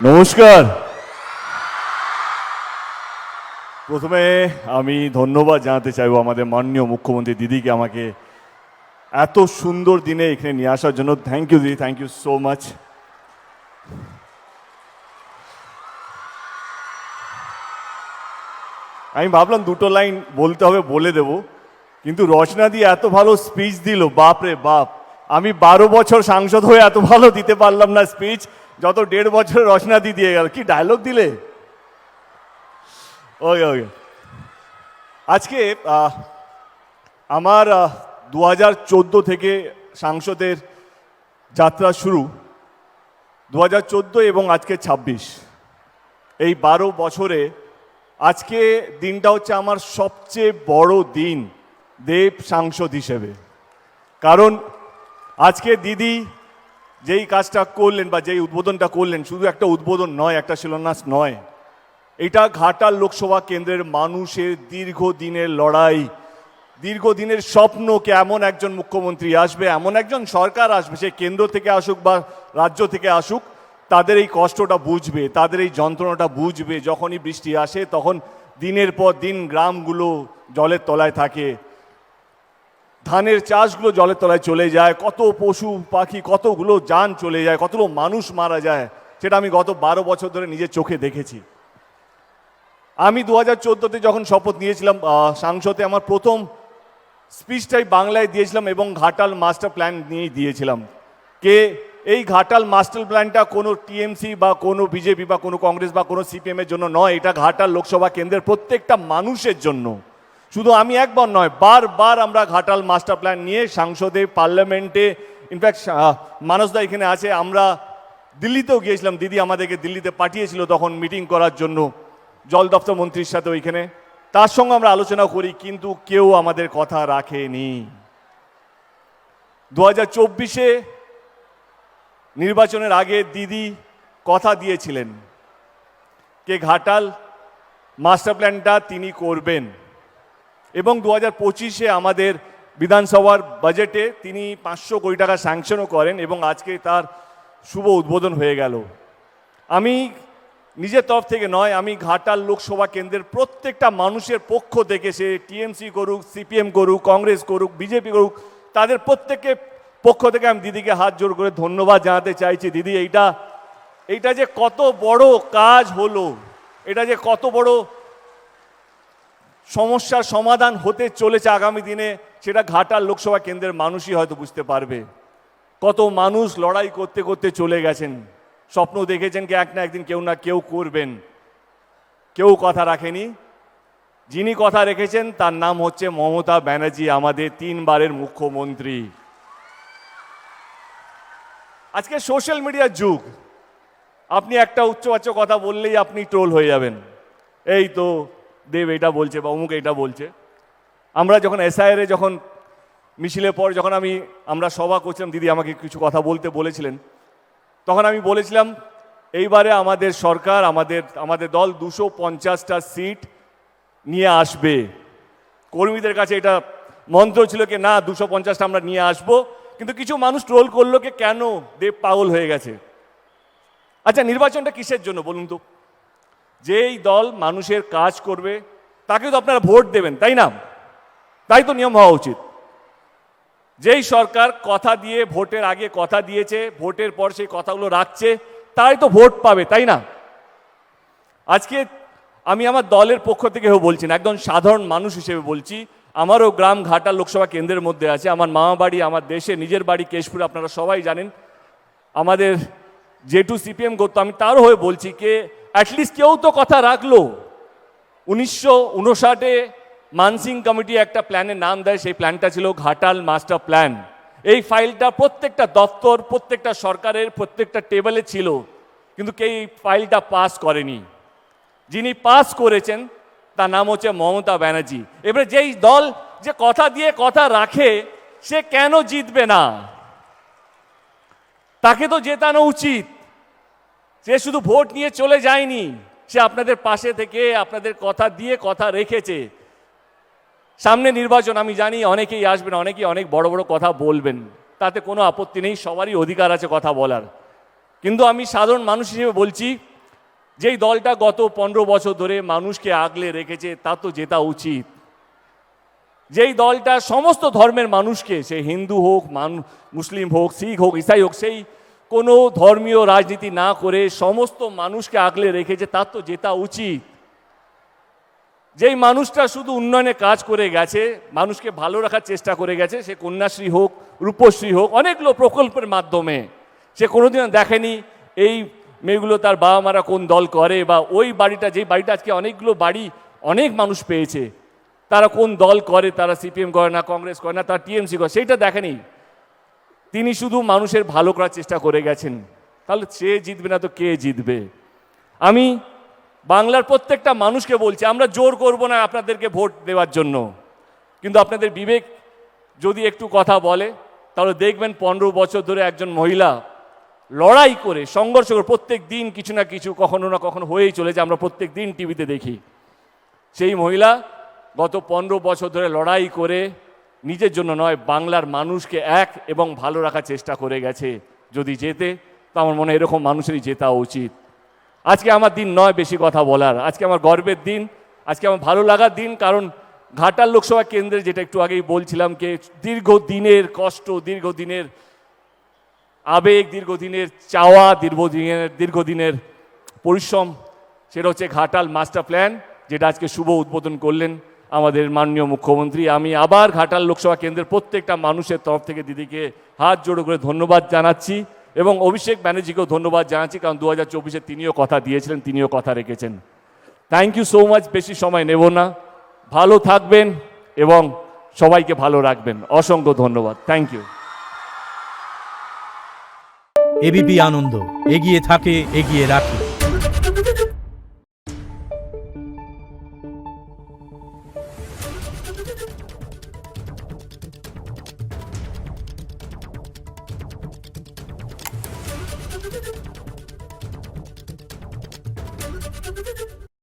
নমস্কার। প্রথমে আমি ধন্যবাদ জানাতে চাইবো আমাদের মাননীয় মুখ্যমন্ত্রী দিদিকে আমাকে এত সুন্দর দিনে এখানে নিয়ে আসার জন্য। থ্যাংক ইউ দিদি, থ্যাংক ইউ সো মাচ। আমি ভাবলাম দুটো লাইন বলতে হবে, বলে দেব, কিন্তু রচনা দিয়ে এত ভালো স্পিচ দিল, বাপ রে বাপ। আমি 12 বছর সাংসদ হয়ে এত ভালো দিতে পারলাম না স্পিচ, যত 1.5 বছর রচনা দিয়ে গেল। কি ডায়লগ দিলে! ওকে ওকে। আজকে আমার 2014 থেকে সাংসদের যাত্রা শুরু। 2014 এবং আজকে 26, এই 12 বছরে আজকে দিনটা হচ্ছে আমার সবচেয়ে বড় দিন দেব সাংসদ হিসেবে। কারণ আজকে দিদি যেই কাজটা করলেন বা যেই উদ্বোধনটা করলেন, শুধু একটা উদ্বোধন নয়, একটা শিলান্যাস নয়, এটা ঘাটাল লোকসভা কেন্দ্রের মানুষের দীর্ঘদিনের লড়াই, দীর্ঘদিনের স্বপ্নকে এমন একজন মুখ্যমন্ত্রী আসবে, এমন একজন সরকার আসবে, সে কেন্দ্র থেকে আসুক বা রাজ্য থেকে আসুক, তাদের এই কষ্টটা বুঝবে, তাদের এই যন্ত্রণাটা বুঝবে। যখনই বৃষ্টি আসে তখন দিনের পর দিন গ্রামগুলো জলের তলায় থাকে, ধানের চাষগুলো জলের তলায় চলে যায়, কত পশু পাখি, কতগুলো যান চলে যায়, কতগুলো মানুষ মারা যায়, সেটা আমি গত 12 বছর ধরে নিজের চোখে দেখেছি। আমি 2014-তে যখন শপথ নিয়েছিলাম সাংসদে, আমার প্রথম স্পিচটাই বাংলায় দিয়েছিলাম এবং ঘাটাল মাস্টার প্ল্যান নিয়েই দিয়েছিলাম। এই ঘাটাল মাস্টার প্ল্যানটা কোনো টিএমসি বা কোনো বিজেপি বা কোনো কংগ্রেস বা কোনো সিপিএমের জন্য নয়, এটা ঘাটাল লোকসভা কেন্দ্রের প্রত্যেকটা মানুষের জন্য। শুধু আমি একবার নয়, বারবার আমরা ঘাটাল মাস্টার প্ল্যান নিয়ে সংসদে, পার্লামেন্টে, ইনফ্যাক্ট মানসদা এখানে আছে, আমরা দিল্লিতেও গিয়েছিলাম, দিদি আমাদেরকে দিল্লিতে পাঠিয়েছিল তখন মিটিং করার জন্য জল দপ্তর মন্ত্রীর সাথে ওইখানে, তার সঙ্গে আমরা আলোচনা করি, কিন্তু কেউ আমাদের কথা রাখেনি। 2024-এ নির্বাচনের আগে দিদি কথা দিয়েছিলেন যে ঘাটাল মাস্টার প্ল্যানটা তিনি করবেন, এবং 2025-এ আমাদের বিধানসভার বাজেটে তিনি 500 কোটি টাকা স্যাংশনও করেন এবং আজকে তার শুভ উদ্বোধন হয়ে গেল। আমি নিজের তরফ থেকে নয়, আমি ঘাটাল লোকসভা কেন্দ্রের প্রত্যেকটা মানুষের পক্ষ থেকে, সে টিএমসি করুক, সিপিএম করুক, কংগ্রেস করুক, বিজেপি করুক, তাদের প্রত্যেকের পক্ষ থেকে আমি দিদিকে হাত জোড় করে ধন্যবাদ জানাতে চাইছি। দিদি, এইটা যে কত বড় কাজ হলো, এটা যে কত বড় সমস্যার সমাধান হতে চলেছে আগামী দিনে, সেটা ঘাটাল লোকসভা কেন্দ্রের মানুষই হয়তো বুঝতে পারবে। কত মানুষ লড়াই করতে করতে চলে গেছেন, স্বপ্ন দেখেছেন কি এক না একদিন কেউ না কেউ করবেন, কেউ কথা রাখেনি। যিনি কথা রেখেছেন তার নাম হচ্ছে মমতা ব্যানার্জি, আমাদের 3 বারের মুখ্যমন্ত্রী। আজকে সোশ্যাল মিডিয়ার যুগ, আপনি একটা উচ্চবাচ্য কথা বললেই আপনি ট্রোল হয়ে যাবেন, এই তো দেব এটা বলছে বা অমুক এটা বলছে। আমরা যখন এসআইআর যখন মিছিলের পর যখন আমরা সভা করছিলাম, দিদি আমাকে কিছু কথা বলতে বলেছিলেন, তখন আমি বলেছিলাম এইবারে আমাদের সরকার, আমাদের দল 250টা সিট নিয়ে আসবে। কর্মীদের কাছে এটা মন্ত্র ছিল কি না 250টা আমরা নিয়ে আসবো, কিন্তু কিছু মানুষ ট্রোল করলো কি কেন দেব পাগল হয়ে গেছে। আচ্ছা, নির্বাচনটা কিসের জন্য বলুন তো? যেই দল মানুষের কাজ করবে তাকে তো আপনারা ভোট দেবেন, তাই না? তাই তো নিয়ম হওয়া উচিত। যেই সরকার কথা দিয়ে ভোটের আগে কথা দিয়েছে, ভোটের পর সেই কথাগুলো রাখছে, তাই তো ভোট পাবে, তাই না? আজকে আমি আমার দলের পক্ষ থেকে বলছি না, একদম সাধারণ মানুষ হিসেবে বলছি। আমারও গ্রাম ঘাটাল লোকসভা কেন্দ্রের মধ্যে আছে, আমার মামা বাড়ি, আমার দেশে নিজের বাড়ি কেশপুর, আপনারা সবাই জানেন। আমাদের যেটু সিপিএম করতো, আমি তারও হয়ে বলছি কে অ্যাটলিস্ট কেউ তো কথা রাখলো। 1959-এ মানসিং কমিটি একটা প্ল্যানের নাম দেয়, সেই প্ল্যানটা ছিল ঘাটাল মাস্টার প্ল্যান। এই ফাইলটা প্রত্যেকটা দপ্তর, প্রত্যেকটা সরকারের প্রত্যেকটা টেবিলে ছিল, কিন্তু কেউ এই ফাইলটা পাস করেনি। যিনি পাস করেছেন তার নাম হচ্ছে মমতা ব্যানার্জি। এবারে যেই দল যে কথা দিয়ে কথা রাখে, সে কেন জিতবে না? তাকে তো জেতানো উচিত। সে শুধু ভোট নিয়ে চলে যায়নি, সে আপনাদের পাশে থেকে আপনাদের কথা দিয়ে কথা রেখেছে। সামনে নির্বাচন, আমি জানি অনেকেই আসবেন, অনেকেই অনেক বড় বড় কথা বলবেন, তাতে কোনো আপত্তি নেই, সবারই অধিকার আছে কথা বলার। কিন্তু আমি সাধারণ মানুষ হিসেবে বলছি, যেই দলটা গত 15 বছর ধরে মানুষকে আগলে রেখেছে তা তো জেতা উচিত। যেই দলটা সমস্ত ধর্মের মানুষকে, সে হিন্দু হোক, মুসলিম হোক, শিখ হোক, ইসাই হোক, সেই কোনো ধর্মীয় রাজনীতি না করে সমস্ত মানুষকে আগলে রেখেছে তার তো জেতা উচিত। যেই মানুষটা শুধু উন্নয়নে কাজ করে গেছে, মানুষকে ভালো রাখার চেষ্টা করে গেছে, সে কন্যাশ্রী হোক, রূপশ্রী হোক, অনেকগুলো প্রকল্পের মাধ্যমে, সে কোনোদিনও দেখেনি এই মেয়েগুলো তার বাবা মারা কোন দল করে, বা ওই বাড়িটা, যেই বাড়িটা আজকে অনেকগুলো বাড়ি অনেক মানুষ পেয়েছে, তারা কোন দল করে, তারা সিপিএম করে না, কংগ্রেস করে না, তারা টিএমসি করে, সেইটা দেখেনি। তিনি শুধু মানুষের ভালো করার চেষ্টা করে গেছেন। তাহলে সে জিতবে না তো কে জিতবে? আমি বাংলার প্রত্যেকটা মানুষকে বলছি, আমরা জোর করব না আপনাদেরকে ভোট দেওয়ার জন্য, কিন্তু আপনাদের বিবেক যদি একটু কথা বলে, তাহলে দেখবেন 15 বছর ধরে একজন মহিলা লড়াই করে, সংঘর্ষ করে, প্রত্যেক দিন কিছু না কিছু কখনো না কখনো হয়েই চলেছে, আমরা প্রত্যেক দিন টিভিতে দেখি। সেই মহিলা গত 15 বছর ধরে লড়াই করে নিজের জন্য নয়, বাংলার মানুষকে এক এবং ভালো রাখার চেষ্টা করে গেছে। যদি জেতে, তো আমার মনে হয় এরকম মানুষেরই জেতা উচিত। আজকে আমার দিন নয় বেশি কথা বলার, আজকে আমার গর্বের দিন, আজকে আমার ভালো লাগার দিন। কারণ ঘাটাল লোকসভা কেন্দ্রে, যেটা একটু আগেই বলছিলাম, কে দীর্ঘদিনের কষ্ট, দীর্ঘদিনের আবেগ, দীর্ঘদিনের চাওয়া, দীর্ঘদিনের পরিশ্রম, সেটা হচ্ছে ঘাটাল মাস্টার প্ল্যান, যেটা আজকে শুভ উদ্বোধন করলেন আমাদের মাননীয় মুখ্যমন্ত্রী। আমি আবার ঘাটাল লোকসভা কেন্দ্রের প্রত্যেকটা মানুষের তরফ থেকে দিদিকে হাত জোড়ো করে ধন্যবাদ জানাচ্ছি, এবং অভিষেক ব্যানার্জিকেও ধন্যবাদ জানাচ্ছি, কারণ 2024-এ তিনিও কথা দিয়েছিলেন, তিনিও কথা রেখেছেন। Thank you so much. বেশি সময় নেব না, ভালো থাকবেন এবং সবাইকে ভালো রাখবেন। অসংখ্য ধন্যবাদ। Thank you. এবিপি আনন্দ, এগিয়ে থাকে, এগিয়ে রাখে।